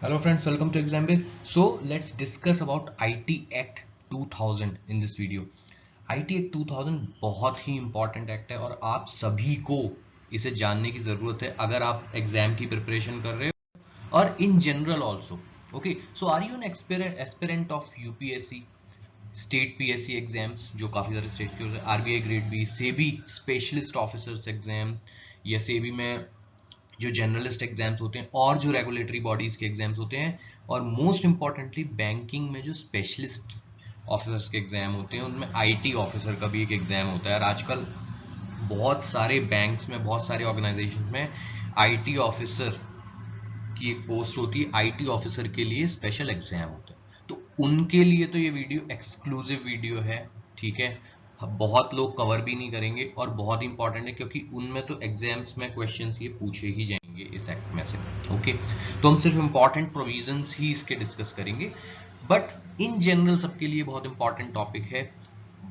Hello friends, welcome to Example. So let's discuss about IT Act 2000 in this video. IT Act 2000 बहुत ही important act है और आप सभी को इसे जानने की ज़रूरत है अगर आप एग्जाम की प्रिपरेशन कर रहे हो और in general also. Okay, so are you an aspirant of UPSC, state PSC exams जो काफ़ी सारे स्टेट के होते हैं, RBI grade B, SEBI specialist officers exam या सेबी में जो जर्नलिस्ट एग्जाम्स होते हैं और जो रेगुलेटरी बॉडीज के एग्जाम्स होते हैं, और मोस्ट इंपॉर्टेंटली बैंकिंग में जो स्पेशलिस्ट ऑफिसर्स के एग्जाम होते हैं उनमें आईटी ऑफिसर का भी एक एग्जाम होता है। और आजकल बहुत सारे बैंक्स में, बहुत सारे ऑर्गेनाइजेशन में आईटी ऑफिसर की एक पोस्ट होती है, आईटी ऑफिसर के लिए स्पेशल एग्जाम होता है। तो उनके लिए तो ये वीडियो एक्सक्लूसिव वीडियो है, ठीक है। बहुत लोग कवर भी नहीं करेंगे और बहुत इंपॉर्टेंट है क्योंकि उनमें तो एग्जाम्स में क्वेश्चंस ये पूछे ही जाएंगे इस एक्ट में से। ओके, तो हम सिर्फ इंपॉर्टेंट प्रोविजंस ही इसके डिस्कस करेंगे, बट इन जनरल सबके लिए बहुत इंपॉर्टेंट टॉपिक है।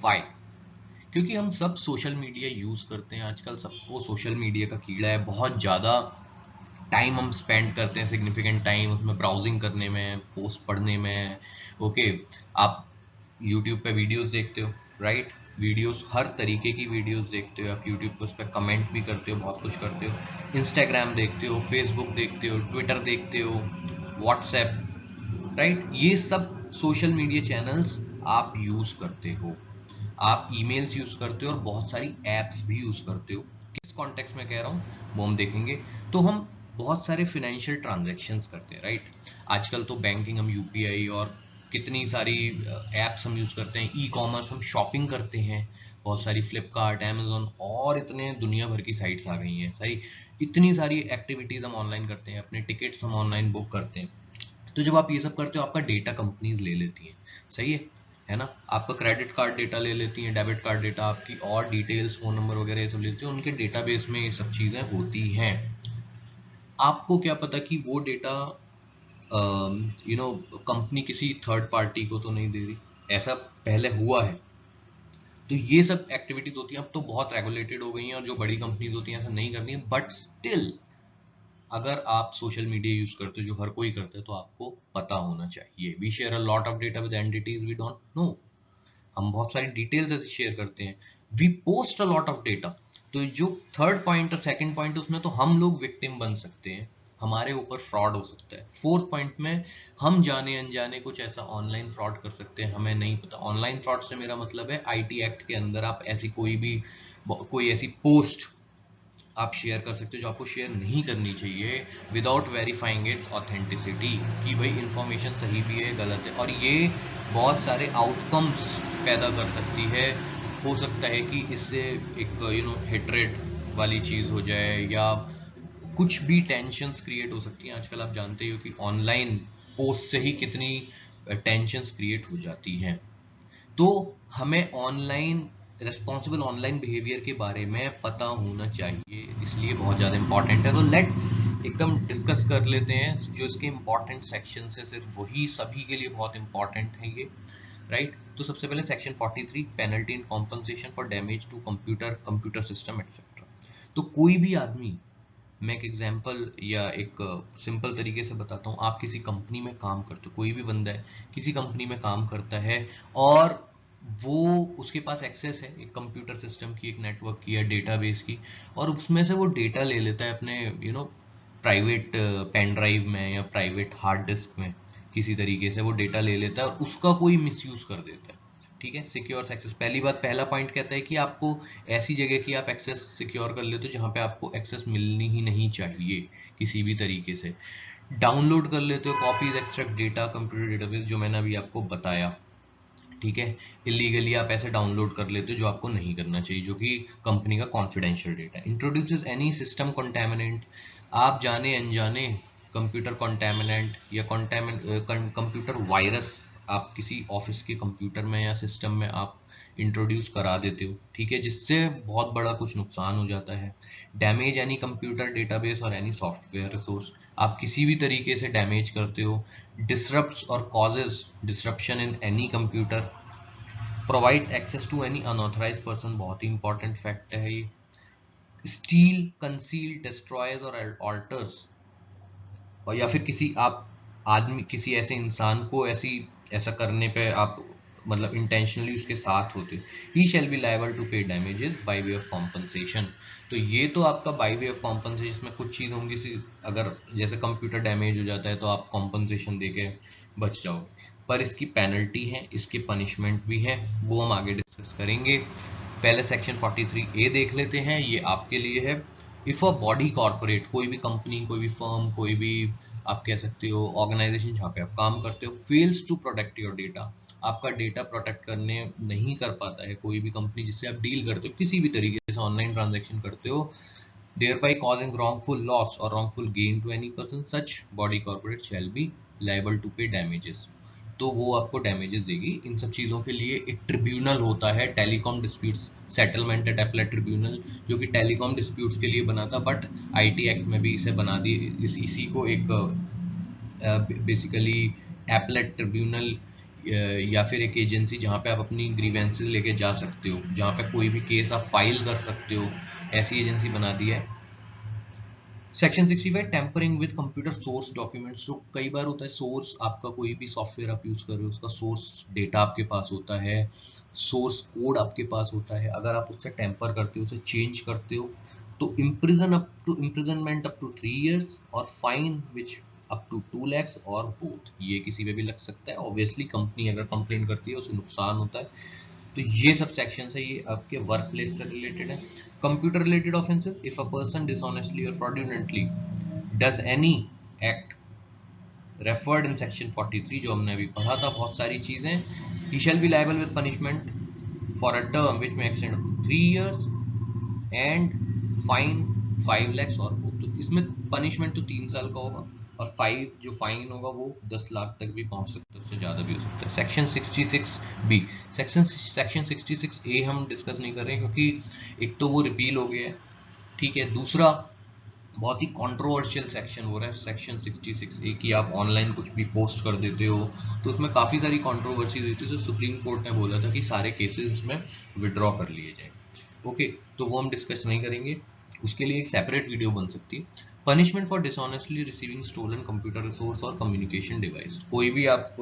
वाई? क्योंकि हम सब सोशल मीडिया यूज करते हैं आजकल, सबको सोशल मीडिया का कीड़ा है, बहुत ज्यादा टाइम हम स्पेंड करते हैं, सिग्निफिकेंट टाइम उसमें ब्राउजिंग करने में, पोस्ट पढ़ने में। ओके, आप यूट्यूब पे वीडियोस देखते हो, राइट? वीडियोस, हर तरीके की वीडियोस देखते हो आप यूट्यूब पे, उस पर कमेंट भी करते हो, बहुत कुछ करते हो। इंस्टाग्राम देखते हो, फेसबुक देखते हो, ट्विटर देखते हो, व्हाट्सएप, राइट? ये सब सोशल मीडिया चैनल्स आप यूज करते हो, आप ईमेल्स यूज करते हो और बहुत सारी एप्स भी यूज करते हो। किस कॉन्टेक्स्ट में कह रहा हूँ वो हम देखेंगे। तो हम बहुत सारे फिनेंशियल ट्रांजैक्शंस करते हैं, राइट? आजकल तो बैंकिंग, हम यूपीआई और कितनी सारी एप्स हम यूज करते हैं, ई कॉमर्स, हम शॉपिंग करते हैं, बहुत सारी फ्लिपकार्ट, अमेजोन और इतने दुनिया भर की साइट्स आ गई हैं, सही। इतनी सारी एक्टिविटीज हम ऑनलाइन करते हैं, अपने टिकट्स हम ऑनलाइन बुक करते हैं। तो जब आप ये सब करते हो आपका डेटा कंपनीज ले लेती हैं, सही है ना? आपका क्रेडिट कार्ड डेटा ले लेती हैं, डेबिट कार्ड डेटा, आपकी और डिटेल्स, फोन नंबर वगैरह ये सब ले लेती हैं, उनके डेटाबेस में ये सब चीजें होती हैं। आपको क्या पता कि वो डेटा कंपनी किसी थर्ड पार्टी को तो नहीं दे रही, ऐसा पहले हुआ है। तो ये सब एक्टिविटीज होती हैं, अब तो बहुत रेगुलेटेड हो गई हैं और जो बड़ी कंपनीज होती हैं ऐसा नहीं करती हैं, बट स्टिल अगर आप सोशल मीडिया यूज करते हो, जो हर कोई करता है, तो आपको पता होना चाहिए। We share a lot of data with entities we don't know. हम बहुत सारी डिटेल्स ऐसे शेयर करते हैं। We post a lot of data. तो जो थर्ड पॉइंट और सेकंड पॉइंट, उसमें तो हम लोग विक्टिम बन सकते हैं, हमारे ऊपर फ्रॉड हो सकता है। फोर्थ पॉइंट में हम जाने अनजाने कुछ ऐसा ऑनलाइन फ्रॉड कर सकते हैं, हमें नहीं पता। ऑनलाइन फ्रॉड से मेरा मतलब है आईटी एक्ट के अंदर आप ऐसी कोई ऐसी पोस्ट आप शेयर कर सकते हो जो आपको शेयर नहीं करनी चाहिए, विदाउट वेरीफाइंग इट्स ऑथेंटिसिटी, कि भाई इंफॉर्मेशन सही भी है गलत है। और ये बहुत सारे आउटकम्स पैदा कर सकती है। हो सकता है कि इससे एक हेट्रेड वाली चीज़ हो जाए, या कुछ भी टेंशन्स क्रिएट हो सकती हैं। आजकल आप जानते हो कि ऑनलाइन पोस्ट से ही कितनी टेंशन्स क्रिएट हो जाती हैं। तो हमें ऑनलाइन, रिस्पॉन्सिबल ऑनलाइन बिहेवियर के बारे में पता होना चाहिए, इसलिए बहुत ज़्यादा इंपॉर्टेंट है। तो लेट एकदम डिस्कस कर लेते हैं जो इसके इंपॉर्टेंट सेक्शन है, सिर्फ वही सभी के लिए बहुत इंपॉर्टेंट है ये, राइट? तो सबसे पहले section 43, penalty and compensation for damage to computer system etcetera. तो कोई भी आदमी, मैं एक एग्जांपल या एक सिंपल तरीके से बताता हूँ। आप किसी कंपनी में काम करते हो, कोई भी बंदा है किसी कंपनी में काम करता है, और वो, उसके पास एक्सेस है एक कंप्यूटर सिस्टम की, एक नेटवर्क की या डेटाबेस की, और उसमें से वो डेटा ले लेता है अपने प्राइवेट पेन ड्राइव में या प्राइवेट हार्ड डिस्क में, किसी तरीके से वो डेटा ले लेता है और उसका कोई मिसयूज कर देता है, ठीक है। सिक्योर एक्सेस, पहली बात, पहला पॉइंट कहता है कि आपको ऐसी जगह की आप एक्सेस सिक्योर कर लेते हो जहां पे आपको एक्सेस मिलनी ही नहीं चाहिए किसी भी तरीके से। डाउनलोड कर लेते हो copies, extract data, computer database, जो मैंने अभी आपको बताया, ठीक है। इलीगली आप ऐसे डाउनलोड कर लेते हो जो आपको नहीं करना चाहिए, जो कि कंपनी का confidential data. Introduces any system contaminant, आप जाने अनजाने कंप्यूटर कॉन्टेमिनेंट या कंप्यूटर वायरस आप किसी ऑफिस के कंप्यूटर में या सिस्टम में आप इंट्रोड्यूस करा देते हो, ठीक है, जिससे बहुत बड़ा कुछ नुकसान हो जाता है। डैमेज एनी कंप्यूटर डेटाबेस और एनी सॉफ्टवेयर रिसोर्स, आप किसी भी तरीके से डैमेज करते हो। disrupts or causes disruption in any computer, provides access to any unauthorized person, बहुत ही इंपॉर्टेंट फैक्ट है ये। स्टील, कंसील, डिस्ट्रॉयज और ऑल्टर्स, और या फिर किसी आप आदमी किसी ऐसे इंसान को ऐसा करने पे आप मतलब इंटेंशनली उसके साथ होते, ही शैल बी लायबल टू पे damages by way of compensation. तो ये तो आपका बाय वे ऑफ कॉम्पनसेशन में कुछ चीज़ होंगी सी, अगर जैसे कंप्यूटर डैमेज हो जाता है तो आप कॉम्पनसेशन दे के बच जाओगे, पर इसकी पेनल्टी है, इसकी पनिशमेंट भी है, वो हम आगे डिस्कस करेंगे। पहले सेक्शन 43A देख लेते हैं, ये आपके लिए है। इफ अ बॉडी कॉर्पोरेट, कोई भी कंपनी, कोई भी फर्म, कोई भी आप कह सकते हो ऑर्गेनाइजेशन जहाँ पे आप काम करते हो, fails to protect your data, आपका डेटा प्रोटेक्ट करने नहीं कर पाता है कोई भी कंपनी जिससे आप डील करते हो, किसी भी तरीके से ऑनलाइन ट्रांजेक्शन करते हो, thereby causing wrongful loss or wrongful gain to any person, such body corporate shall be liable to pay damages। तो वो आपको डैमेजेस देगी। इन सब चीज़ों के लिए एक ट्रिब्यूनल होता है, telecom disputes settlement and appellate tribunal, जो कि टेलीकॉम डिस्प्यूट्स के लिए बना था, बट आईटी एक्ट में भी इसे बना दी, इसी को एक बेसिकली एपलेट ट्रिब्यूनल या फिर एक एजेंसी जहाँ पे आप अपनी ग्रीवेंसेस लेके जा सकते हो, जहाँ पे कोई भी केस आप फाइल कर सकते हो, ऐसी एजेंसी बना दी है। Section 65 tampering with computer source documents. तो कई बार होता है सोर्स आपका कोई भी सॉफ्टवेयर आप यूज कर रहे हो, उसका सोर्स डेटा आपके पास होता है, सोर्स कोड आपके पास होता है, अगर आप उससे टेम्पर करते हो, उसे चेंज करते हो, तो इम्प्रिजनमेंट अप टू 3 years और fine which up to 2 lakhs और बोथ, ये किसी पे भी लग सकता है। ऑब्वियसली कंपनी अगर कंप्लेन करती है उसे नुकसान होता है। तो ये सब सेक्शन है, ये आपके वर्क प्लेस से रिलेटेड है। Computer related offences, if a person dishonestly और fraudulently does any act referred in section 43, जो हमने अभी पढ़ा था, बहुत सारी चीजें, he shall be liable with punishment for a term which may extend up to 3 years and fine 5 lakhs और both। तो इसमें पनिशमेंट तो 3 साल का होगा, और 5 जो फाइन होगा वो 10 लाख तक भी पहुंच सकता है, उससे ज्यादा भी हो सकता है। सेक्शन 66B, सेक्शन 66A हम डिस्कस नहीं कर रहे हैं, क्योंकि एक तो वो रिपील हो गया है, ठीक है। दूसरा बहुत ही कंट्रोवर्शियल सेक्शन हो रहा है सेक्शन 66A की, आप ऑनलाइन कुछ भी पोस्ट कर देते हो तो उसमें काफ़ी सारी कंट्रोवर्सी रहती है, तो सुप्रीम कोर्ट ने बोला था कि सारे केसेस में विड्रॉ कर लिए जाए। ओके, तो वो हम डिस्कस नहीं करेंगे, उसके लिए एक सेपरेट वीडियो बन सकती है। Punishment for dishonestly receiving stolen computer resource और कम्युनिकेशन डिवाइस, कोई भी आप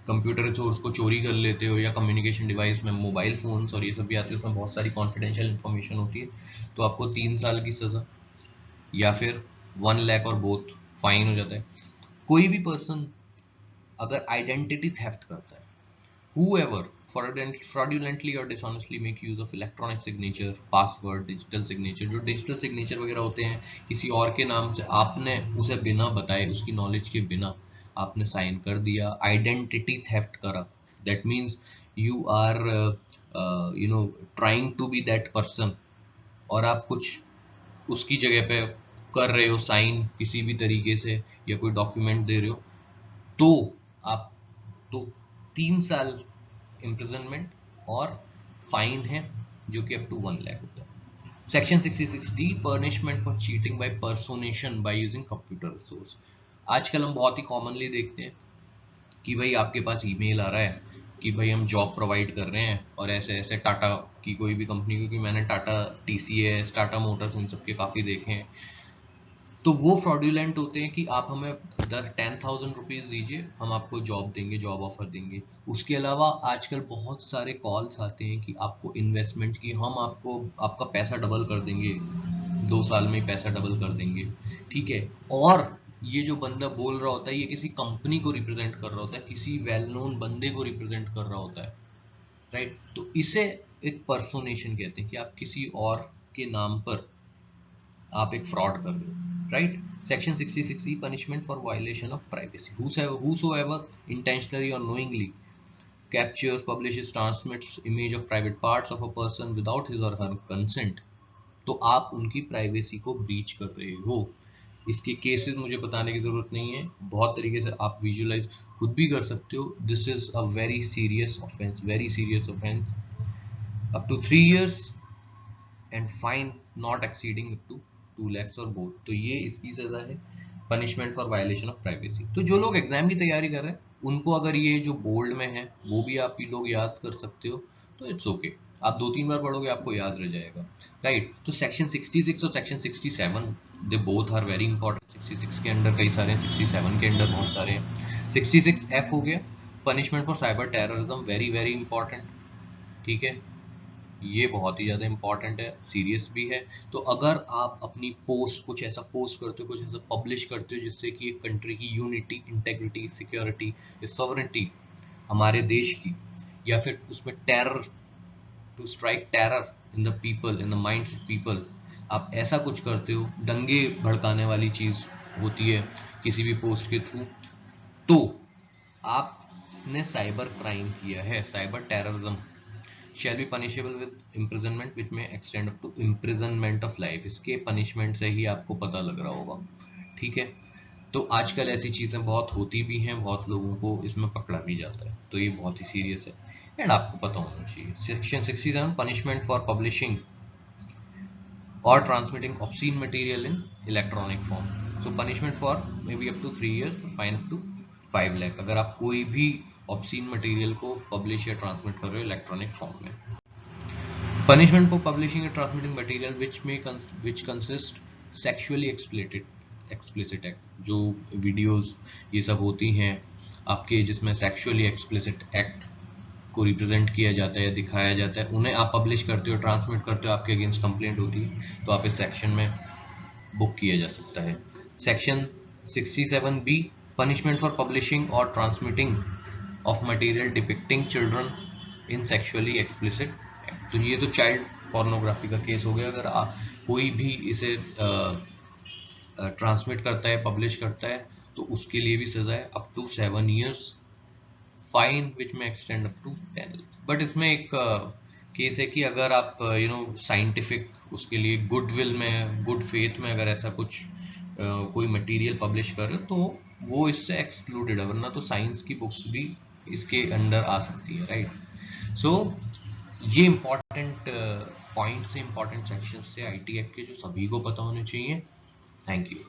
कंप्यूटर रिसोर्स को चोरी कर लेते हो, या कम्युनिकेशन डिवाइस में मोबाइल फोन्स और ये सब भी आते हैं, उसमें बहुत सारी कॉन्फिडेंशियल इन्फॉर्मेशन होती है, तो आपको 3 साल की सज़ा या फिर 1 लाख और बोथ फाइन हो जाता है। कोई भी पर्सन अगर आइडेंटिटी थेफ्ट करता है, whoever fraudulently or dishonestly make use of electronic signature, password, digital signature, जो डिजिटल सिग्नेचर वगैरह होते हैं किसी और के नाम से, आपने उसे बिना बताए, उसकी नॉलेज के बिना आपने साइन कर दिया, आइडेंटिटी थेफ्ट करा, that means you are trying to be that person, और आप कुछ उसकी जगह पे कर रहे हो साइन किसी भी तरीके से, या कोई डॉक्यूमेंट दे रहे हो, तो आप तो 3 साल इम्प्रिजनमेंट और फाइन है, जो कि अप टू 1 लाख होता है। Section 66D, punishment for cheating by personation by using computer resource. आजकल हम बहुत ही कॉमनली देखते हैं कि भाई आपके पास ईमेल आ रहा है कि भाई हम जॉब प्रोवाइड कर रहे हैं, और ऐसे ऐसे टाटा की कोई भी कंपनी, क्योंकि मैंने टाटा TCS, टाटा मोटर्स, इन सब के काफ़ी देखे हैं, तो वो फ्रॉडुलेंट होते हैं कि आप हमें 10,000 रुपीज़ दीजिए, हम आपको जॉब देंगे, जॉब ऑफर देंगे। उसके अलावा आजकल बहुत सारे कॉल्स आते हैं कि आपको इन्वेस्टमेंट की, हम आपको आपका पैसा डबल कर देंगे, 2 साल में पैसा डबल कर देंगे, ठीक है। और ये जो बंदा बोल रहा होता है, ये किसी कंपनी को रिप्रेजेंट कर रहा होता है, किसी वेल नोन बंदे को रिप्रेजेंट कर रहा होता है, राइट। तो इसे एक पर्सोनेशन कहते हैं, कि आप किसी और के नाम पर आप एक फ्रॉड कर रहे हो, right. Section 66E, punishment for violation of privacy, whosoever intentionally or knowingly captures, publishes, transmits image of private parts of a person without his or her consent, तो आप उनकी प्राइवेसी को ब्रीच कर रहे हो। इसके केसेस मुझे बताने की जरूरत नहीं है, बहुत तरीके से आप विजुअलाइज खुद भी कर सकते हो। This is a very serious offence, very serious offence, up to 3 years and fine not exceeding up to 2 lakhs और बोथ। तो ये इसकी सजा है, punishment for violation of privacy. तो जो लोग एग्जाम की तैयारी कर रहे हैं, उनको अगर ये जो बोल्ड में है वो भी आप ही लोग याद कर सकते हो, तो इट्स ओके, आप 2-3 बार पढ़ोगे आपको याद रह जाएगा, राइट। तो सेक्शन 66 और section 67, they both are very important. 66 के अंडर कई सारे हैं, 67 के अंडर बहुत सारे हैं। 66F हो गया, punishment for cyber terrorism, very very important, ठीक है, ये बहुत ही ज़्यादा इंपॉर्टेंट है, सीरियस भी है। तो अगर आप अपनी पोस्ट कुछ ऐसा पोस्ट करते हो, कुछ ऐसा पब्लिश करते हो जिससे कि एक कंट्री की यूनिटी, इंटेग्रिटी, सिक्योरिटी या सॉवरेनिटी हमारे देश की, या फिर उसमें terror, to strike terror in the people, in the minds of people, आप ऐसा कुछ करते हो, दंगे भड़काने वाली चीज़ होती है किसी भी पोस्ट के थ्रू, तो आपने साइबर क्राइम किया है, cyber terrorism, shall be punishable with imprisonment which may extend up to imprisonment of life। इसके पनिशमेंट से ही आपको पता लग रहा होगा, ठीक है। तो आजकल ऐसी चीज़ें बहुत होती भी हैं, बहुत लोगों को इसमें पकड़ा भी जाता है, तो ये बहुत ही सीरियस है एंड आपको पता होना चाहिए। Section 67 punishment for publishing or transmitting obscene material in electronic form, so punishment for maybe up to 3 years, fine up to 5 lakh, अगर आप कोई भी obscene material को publish या transmit कर रहे हो electronic form में। punishment for publishing and transmitting material which consist sexually explicit act, जो videos ये सब होती हैं आपके जिसमें sexually explicit act को रिप्रेजेंट किया जाता है या दिखाया जाता है, उन्हें आप पब्लिश करते हो, ट्रांसमिट करते हो, आपके अगेंस्ट कंप्लेंट होती है, तो आप इस सेक्शन में बुक किया जा सकता है। Section 67B punishment for publishing और transmitting of material depicting children in sexually explicit, तो ये तो चाइल्ड पोर्नोग्राफी का केस हो गया। अगर आप कोई भी इसे ट्रांसमिट करता है, पब्लिश करता है, तो उसके लिए भी सजा है up to 7 years, fine which may extend up to 10। But इसमें एक केस है कि अगर आप साइंटिफिक उसके लिए गुडविल में, गुड फेथ में अगर ऐसा कुछ कोई मटेरियल पब्लिश कर रहे हो तो वो इससे एक्सक्लूडेड है, वरना तो साइंस की बुक्स भी इसके अंडर आ सकती है, राइट। सो ये इंपॉर्टेंट पॉइंट्स से, इंपॉर्टेंट सेक्शंस से आईटी एक्ट के, जो सभी को पता होने चाहिए। Thank you.